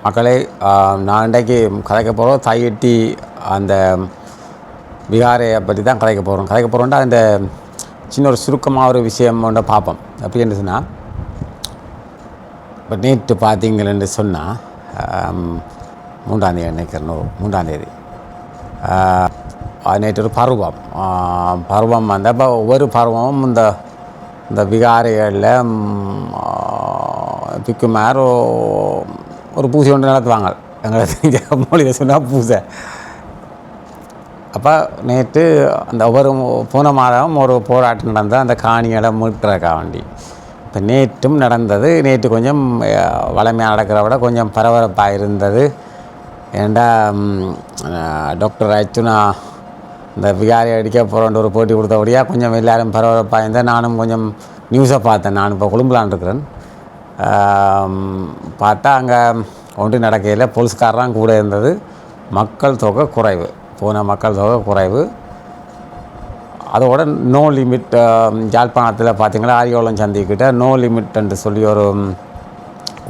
மக்களே, நான் இன்றைக்கு கதைக்க போகிறோம் தையிட்டி அந்த விகாரையை பற்றி தான் கதைக்க போகிறோம்டா. அந்த சின்ன ஒரு சுருக்கமாக ஒரு விஷயம் ஒன்றை பார்ப்போம். அப்படி என்று சொன்னால், இப்போ நேற்று பார்த்தீங்கன்னு சொன்னால் 3ஆம் தேதி நினைக்கிறேன், 3ஆம் தேதி நேற்று ஒரு பருவம் வந்து அப்போ ஒவ்வொரு பருவமும் இந்த விகாரைகளில் பிக்குமார் ஒரு பூசை ஒன்று நடத்துவாங்க. எங்களை தெரிஞ்ச மொழியில் சொன்னால் பூசை. அப்போ நேற்று அந்த போன மாதம் ஒரு போராட்டம் நடந்தால் அந்த காணிகளை மீட்கிறதுக்காக வேண்டி. இப்போ நேற்றும் நடந்தது. நேற்று கொஞ்சம் வளமையாக நடக்கிறத விட கொஞ்சம் பரபரப்பாக இருந்தது. ஏண்டா டாக்டர் அர்ச்சுனா இந்த விகாரி அடிக்க போகிறோன்ற ஒரு போட்டி கொடுத்தபடியாக கொஞ்சம் எல்லோரும் பரபரப்பாக இருந்தால் நானும் கொஞ்சம் நியூஸை பார்த்தேன். நான் இப்போ கொழும்புலான் இருக்கிறேன். பார்த்தா அங்கே ஒன்று நடக்கையில் போலீஸ்காரலாம் கூட இருந்தது. மக்கள் தொகை குறைவு, போன மக்கள் தொகை குறைவு. அதோட நோ லிமிட். யாழ்ப்பாணத்தில் பார்த்திங்களா, ஆரியோளம் சந்திக்கிட்ட நோ லிமிட் என்று சொல்லி ஒரு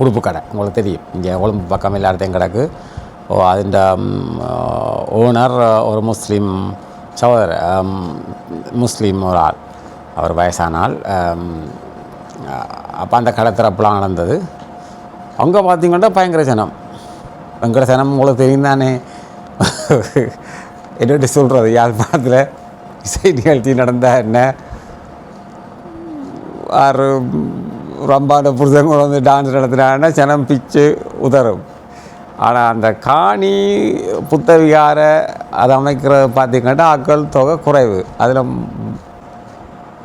உடுப்பு கடை உங்களுக்கு தெரியும், இங்கே கொழும்பு பக்கம் எல்லாத்தையும் கிடக்கு. அதில் ஓனர் ஒரு முஸ்லீம் சகோதரர், முஸ்லீம் ஒரு ஆள், அவர் வயசானால். அப்போ அந்த கடை திறப்புலாம் நடந்தது. அங்கே பார்த்திங்கன்னா பயங்கர ஜனம். பயங்கர ஜனம் உங்களுக்கு தெரியும் தானே. என்னட்டு சொல்கிறது, யாழ்ப்பாணத்தில் இசை நிகழ்ச்சி நடந்தால் என்ன, ஆறு ரம்பான புருஷங்க வந்து டான்ஸ் நடத்தினாங்கன்னா ஜனம் பிச்சு உதறும். ஆனால் அந்த காணி புத்தவிகார அதை அமைக்கிறது பார்த்திங்கன்னா ஆக்கள் தொகை குறைவு. அதில்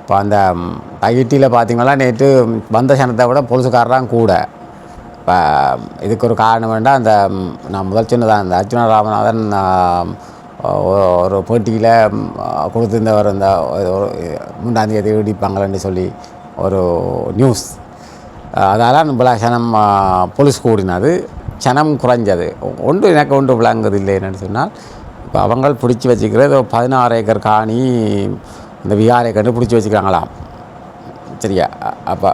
இப்போ அந்த தையிட்டியில் பார்த்திங்கன்னா நேற்று வந்த சனத்தை விட போலீஸுக்காரலாம் கூட. இப்போ இதுக்கு ஒரு காரணம் வேண்டாம். அந்த நான் முதல் சொன்னதான், அந்த அர்ச்சுனா ராமநாதன் ஒரு போட்டியில் கொடுத்துருந்தவர் இந்த 3ஆம் தேதி இடிப்பாங்களன்னு சொல்லி ஒரு நியூஸ். அதனால் நம்மள சனம் போலீஸ் கூடினது, சனம் குறைஞ்சது. எனக்கு ஒன்று விளங்குது இல்லை என்னென்னு சொன்னால், இப்போ அவங்க பிடிச்சி வச்சுக்கிறது 16 ஏக்கர் காணி இந்த விகாரை கண்டு பிடிச்சி வச்சுக்கிறாங்களாம். சரியா? அப்போ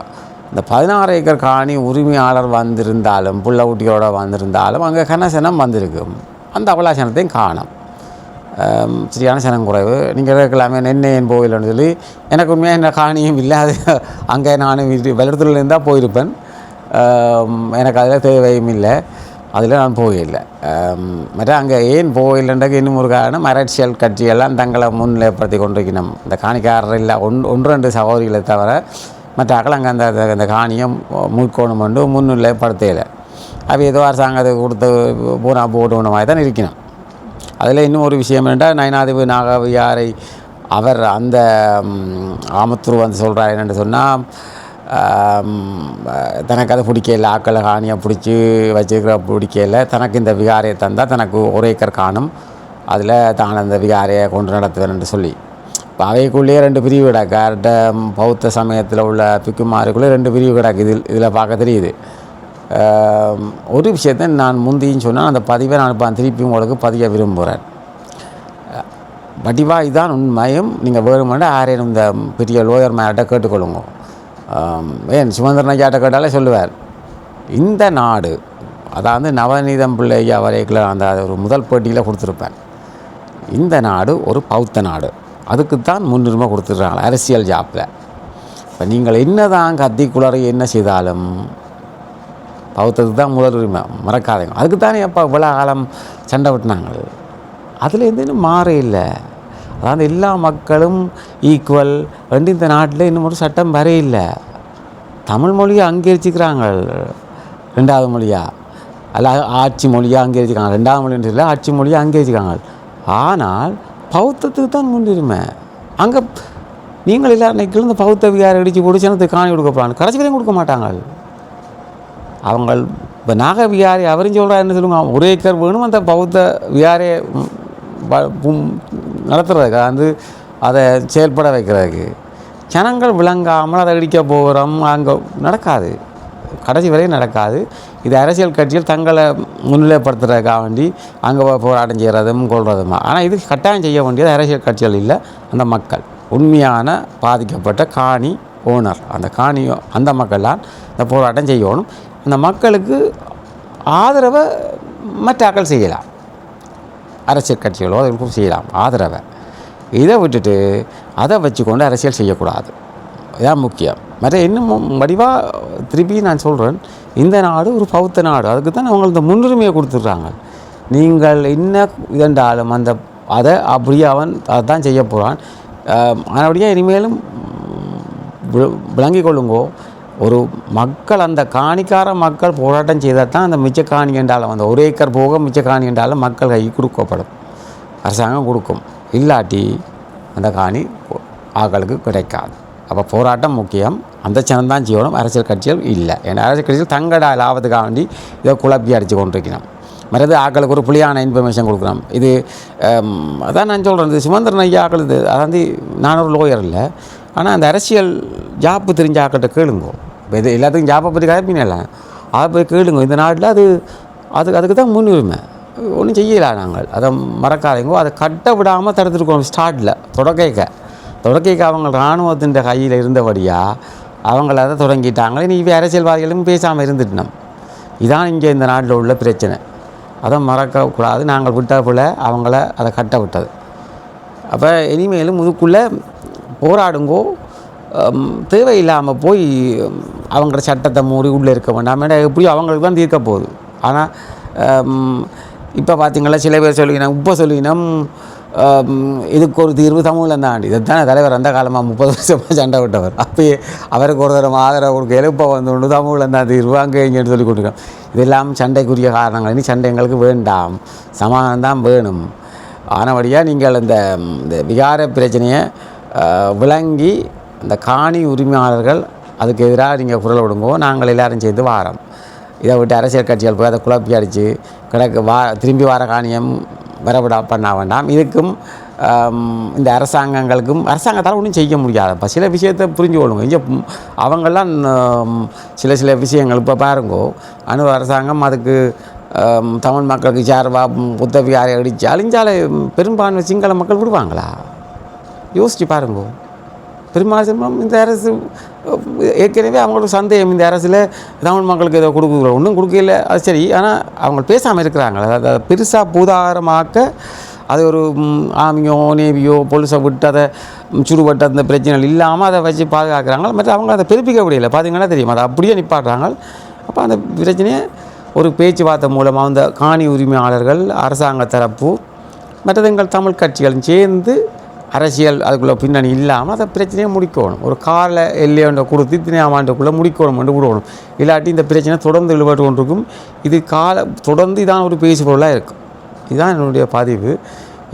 இந்த 16 ஏக்கர் காணி உரிமையாளர் வந்திருந்தாலும் புள்ள ஊட்டியோட வந்திருந்தாலும் அங்கே கனசனம் வந்திருக்கு. அந்த அவலாசனத்தையும் காணும். சரியான சனம் குறைவு. நீங்கள் இருக்கலாமே நென்னையன் போயில்லைன்னு சொல்லி, எனக்கு உண்மையாக என்ன காணியும் இல்லாது அங்கே நான் வெள்ளத்தில் இருந்தால் போயிருப்பேன். எனக்கு அதில் தேவையும் இல்லை, அதில் நான் போகலை. மற்ற அங்கே ஏன் போகலைன்றக்கு இன்னும் ஒரு காரணம், அரசியல் கட்சியெல்லாம் தங்களை முன்னிலைப்படுத்தி கொண்டிருக்கணும். இந்த காணிக்காரர் இல்லை, ஒன்று ரெண்டு சகோதரிகளை தவிர மற்றாக்கள் அங்கே அந்த காணியை மீட்கணும் என்று முன்னிலைப்படுத்தலை. அது ஏதோ அரசாங்கத்துக்கு கொடுத்து போட்டு மாதிரி தான் இருக்கணும். அதில் இன்னும் ஒரு விஷயம் என்னென்றால், நயனாதிபதி நாகவியாரை அவர் அந்த ஆமத்தூர் வந்து சொல்கிறார் என்னென்னு சொன்னால், தனக்கு அதை பிடிக்கல, ஆக்களை காணியை பிடிச்சி வச்சுருக்கிற பிடிக்கல, தனக்கு இந்த விகாரையை தந்தால் தனக்கு ஒரு ஏக்கர் காணும், அதில் தான் அந்த விகாரையை கொண்டு நடத்துவேன் சொல்லி. இப்போ அவைக்குள்ளேயே 2 பிரிவு கிடக்கு. அவர்கிட்ட பௌத்த சமயத்தில் உள்ள பிக்குமாருக்குள்ளே 2 பிரிவு கிடக்கு. இதில் பார்க்க தெரியுது. ஒரு விஷயத்தை நான் முந்தின்னு சொன்னால், அந்த பதிவை நான் இப்போ திருப்பி உங்களுக்கு பதிய விரும்புகிறேன். வடிவா இதுதான் உண்மையும். நீங்கள் வேணுமெண்டா யாரேனும் இந்த பெரிய லோயர் மேட்ட கேட்டுக்கொள்ளுங்க. ஏன் சுமந்திரன் ஐயாட்ட கேட்டாலே சொல்லுவார், இந்த நாடு, அதாவது நவநீதம் பிள்ளை ஐயா வரைக்குள்ள அந்த ஒரு முதல் போட்டியில் கொடுத்துருப்பேன், இந்த நாடு ஒரு பௌத்த நாடு, அதுக்குத்தான் முன்னுரிமை கொடுத்துட்றாங்க அரசியல் ஜாப்பில். இப்போ நீங்கள் என்ன தான் கத்திக்குளறி என்ன செய்தாலும் பௌத்தத்துக்கு தான் முதல் உரிமை, மறக்காதீங்க. அதுக்கு தானே எப்போ இவ்வளோ காலம் சண்டை விட்டுனாங்க. அதில் எதுவும் மாற இல்லை. அதாவது எல்லா மக்களும் ஈக்குவல் ரெண்டு. இந்த நாட்டில் இன்னும் ஒரு சட்டம் வரையில்லை. தமிழ் மொழியை அங்கீகரிச்சுக்கிறாங்க 2வது மொழியாக, அல்ல ஆட்சி மொழியாக அங்கீகரிச்சுக்காங்க. 2வது மொழின்னு சொல்லி ஆட்சி மொழியாக அங்கீகரிச்சுக்காங்க. ஆனால் பௌத்தத்துக்கு தான் முன்னுரிமை. அங்கே நீங்கள் எல்லோரும் நிற்கல இந்த பௌத்த விகாரை அடித்து பிடிச்சனத்துக்கு காணி கொடுக்க போகிறாங்க, கடைசி வரையும் கொடுக்க மாட்டாங்க அவங்க. இப்போ நாக விகாரி அவரும் சொல்கிறா என்ன சொல்லுங்க, 1 ஏக்கர் வேணும் அந்த பௌத்த விகாரை நடத்துறதுக்கு, வந்து அதை செயல்பட வைக்கிறதுக்கு. ஜனங்கள் விளங்காமல் அதை அடிக்க போகிறோம், அங்கே நடக்காது, கடைசி வரையும் நடக்காது. இது அரசியல் கட்சிகள் தங்களை முன்னிலைப்படுத்துறதுக்காக வேண்டி அங்கே போராட்டம் செய்கிறதும் கொள்வதுமா. ஆனால் இது கட்டாயம் செய்ய வேண்டியது அரசியல் கட்சிகள் இல்லை, அந்த மக்கள், உண்மையான பாதிக்கப்பட்ட காணி ஓனர், அந்த காணி அந்த மக்கள்லாம் இந்த போராட்டம் செய்யணும். அந்த மக்களுக்கு ஆதரவை மற்றாக்கள் செய்யலாம், அரசியல் கட்சிகளோ அதற்கும் செய்யலாம் ஆதரவை. இதை விட்டுட்டு அதை வச்சுக்கொண்டு அரசியல் செய்யக்கூடாது, இதான் முக்கியம். மற்ற இன்னும் வடிவாக திருப்பி நான் சொல்கிறேன், இந்த நாடு ஒரு பௌத்த நாடு, அதுக்கு தான் அவங்க இந்த முன்னுரிமையை கொடுத்துட்றாங்க. நீங்கள் என்ன இதென்றாலும் அதை அப்படியே அவன் அதான் செய்ய போகிறான். அப்படியே இனிமேலும் விளங்கி கொள்ளுங்கோ. ஒரு மக்கள் அந்த காணிக்கார மக்கள் போராட்டம் செய்தால் தான் அந்த மிச்ச காணி என்றாலும் அந்த 1 ஏக்கர் போக மிச்ச காணி என்றாலும் மக்கள் கை கொடுக்கப்படும், அரசாங்கம் கொடுக்கும். இல்லாட்டி அந்த காணி ஆக்களுக்கு கிடைக்காது. அப்போ போராட்டம் முக்கியம், அந்த சனம் தான் செய்யணும், அரசியல் கட்சிகள் இல்லை. ஏன்னா அரசியல் கட்சிகள் தங்கடா லாபத்துக்காக வேண்டி இதை குழப்பி அடித்து கொண்டிருக்கணும். மற்றது ஆக்களுக்கு ஒரு புலியான இன்ஃபர்மேஷன் கொடுக்குறோம். இது அதான் நான் சொல்கிறேன், இது சுமந்திரன் ஐயா ஆக்கள், இது அதாவது நான் ஒரு லோயர் இல்லை, ஆனால் அந்த அரசியல் ஜாப்பு தெரிஞ்ச ஆக்கிட்ட கேளுங்கோ. இப்போ இது எல்லாத்துக்கும் ஜாப்பை பற்றி கதைப்பினல அதை போய் கேளுங்க. இந்த நாட்டில் அதுக்கு தான் முன்னுரிமை. ஒன்றும் செய்யலாம், நாங்கள் அதை மறக்காதீங்கோ. அதை கட்ட விடாமல் தடுத்துருக்கோம். ஸ்டார்ட்டில் தொடக்கைக்கு அவங்க இராணுவத்தின் கையில் இருந்தபடியாக அவங்கள அதை தொடங்கிட்டாங்க. இனி அரசியல்வாதிகளும் பேசாமல் இருந்துட்டோம். இதான் இங்கே இந்த நாட்டில் உள்ள பிரச்சனை. அதை மறக்கக்கூடாது. நாங்கள் விட்ட போல் அவங்கள அதை கட்ட விட்டது. அப்போ இனிமேலும் இதுக்குள்ளே போராடுங்கோ. தேவையில்லாமல் போய் அவங்கள சட்டத்தை மூடி உள்ளே இருக்க வேண்டாம். ஏன்னா எப்படியும் அவங்களுக்கு தான் தீர்க்க போகுது. ஆனால் இப்போ பார்த்திங்களா, சில பேர் சொல்லிக்கணும், இப்போ சொல்லிக்கணும் இதுக்கு ஒரு தீர்வு தமிழில் தாண்டி. இதைத்தானே தலைவர் அந்த காலமாக 30 வருஷமாக சண்டை விட்டவர். அப்பயே அவருக்கு ஒரு தரம் ஆதரவு கொடுக்க எழுப்ப வந்து தமிழில் தான் தீர்வு அங்கே இங்கேன்னு சொல்லி கொடுக்குறோம். இதெல்லாம் சண்டைக்குரிய காரணங்கள். இனி சண்டை எங்களுக்கு வேண்டாம், சமாதானம் தான் வேணும். ஆனபடியாக நீங்கள் இந்த விகார பிரச்சனையை விளங்கி இந்த காணி உரிமையாளர்கள் அதுக்கு எதிராக நீங்கள் குரல் விடுங்கோ. நாங்கள் எல்லோரும் சேர்ந்து வாரோம். இதை விட்டு அரசியல் கட்சிகள் போய் அதை குழப்பி அடித்து திரும்பி வார காணியம் வரவிட பண்ண வேண்டாம். இதுக்கும் இந்த அரசாங்கத்தால் ஒன்றும் செய்ய முடியாது. இப்போ சில விஷயத்தை புரிஞ்சு கொள்ளுங்க. இங்கே அவங்கெல்லாம் சில விஷயங்கள் இப்போ பாருங்கோ, அரசாங்கம் அதுக்கு தமிழ் மக்களுக்கு சார்பாக புத்தவிகாரை அடித்து அழிஞ்சாலே பெரும்பான்மை சிங்கள மக்கள் விடுவாங்களா? யோசித்து பாருங்கோ. பெரும்பாலும் இந்த அரசு ஏற்கனவே அவங்களுக்கு சந்தேகம், இந்த அரசில் தமிழ் மக்களுக்கு ஏதோ கொடுக்குறோம், ஒன்றும் கொடுக்கல, அது சரி. ஆனால் அவங்க பேசாமல் இருக்கிறாங்க. அதை பெருசாக பூதாகரமாக்க அது ஒரு ஆர்மியோ நேவியோ போலீஸை விட்டு அதை சுடுபட்டு அந்த பிரச்சனைகள் இல்லாமல் அதை வச்சு பாதுகாக்கிறாங்க. மற்ற அவங்க அதை பெருப்பிக்க முடியல, பார்த்தீங்கன்னா தெரியும், அதை அப்படியே நிப்பாட்டுறாங்க. அப்போ அந்த பிரச்சனையை ஒரு பேச்சுவார்த்தை மூலமாக அந்த காணி உரிமையாளர்கள், அரசாங்க தரப்பு, மற்றது எங்கள் தமிழ் கட்சிகளும் சேர்ந்து அரசியல் அதுக்குள்ளே பின்னணி இல்லாமல் அதை பிரச்சனையை முடிக்கணும். ஒரு கால எல்லையோட கொடுத்து 3ஆம் ஆண்டுக்குள்ளே முடிக்கணும் என்று விடணும். இல்லாட்டி இந்த பிரச்சனை தொடர்ந்து இழுபட்டு கொண்டிருக்கும். இது தொடர்ந்து இதான் ஒரு பேசுபொருளாக இருக்கும். இதுதான் என்னுடைய பதிவு.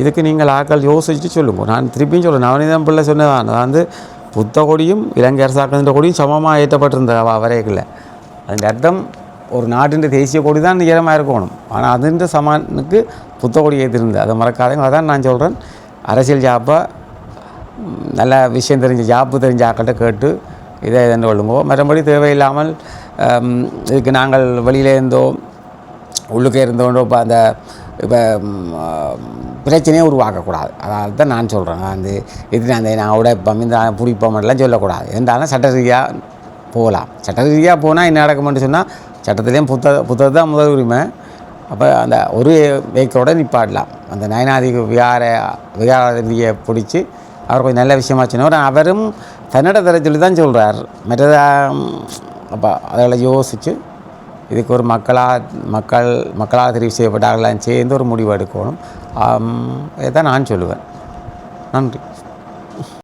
இதுக்கு நீங்கள் ஆக்கள் யோசிச்சுட்டு சொல்லுங்கள். நான் திருப்பியும் சொல்கிறேன், நவநீதம் பிள்ளை சொன்னதான், அதாவது புத்த கொடியும் இலங்கை அரசாங்கத்தின் கொடியும் சமமாக ஏற்றப்பட்டிருந்த வரைகளை. அதன் அர்த்தம் ஒரு நாட்டின் தேசிய கொடி தான் ஈரமாக இருக்கணும். ஆனால் அதுன்ற சமானுக்கு புத்த கொடி ஏற்றிருந்தது, அதை மறக்காதீங்க. அதான் நான் சொல்கிறேன், அரசியல் ஜாப்பை நல்ல விஷயம் தெரிஞ்ச ஜாப்பு தெரிஞ்ச ஆக்கிட்ட கேட்டு இதை எதென்று கொள்ளுங்கோ. மற்றபடி தேவையில்லாமல் இதுக்கு நாங்கள் வெளியிலே இருந்தோ உள்ளுக்கே இருந்தோண்டோ இப்போ பிரச்சனையை உருவாக்கக்கூடாது. அதாவது தான் நான் சொல்கிறேன். இது நான் உடைப்போம் இந்த பிடிப்போம்லாம் சொல்லக்கூடாது. இருந்தாலும் சட்ட ரீதியாக போகலாம். சட்ட ரீதியாக போனால் என்ன நடக்கும்னு சொன்னால், சட்டத்துலேயும் புத்தகம் தான் முதல் உரிமை. அப்போ அந்த 1 ஏக்கரோடு நிப்பாடலாம். அந்த நயனாதி விகாரதியை பிடிச்சி அவர் கொஞ்சம் நல்ல விஷயமா சொன்னவர். அவரும் தன்னோட தரத்தில் தான் சொல்கிறார். மற்றது அப்போ அதில் யோசித்து இதுக்கு ஒரு மக்களாக தெரிவு செய்யப்பட்டார்களாம் சேர்ந்து ஒரு முடிவு எடுக்கணும். இதை தான் நான் சொல்லுவேன். நன்றி.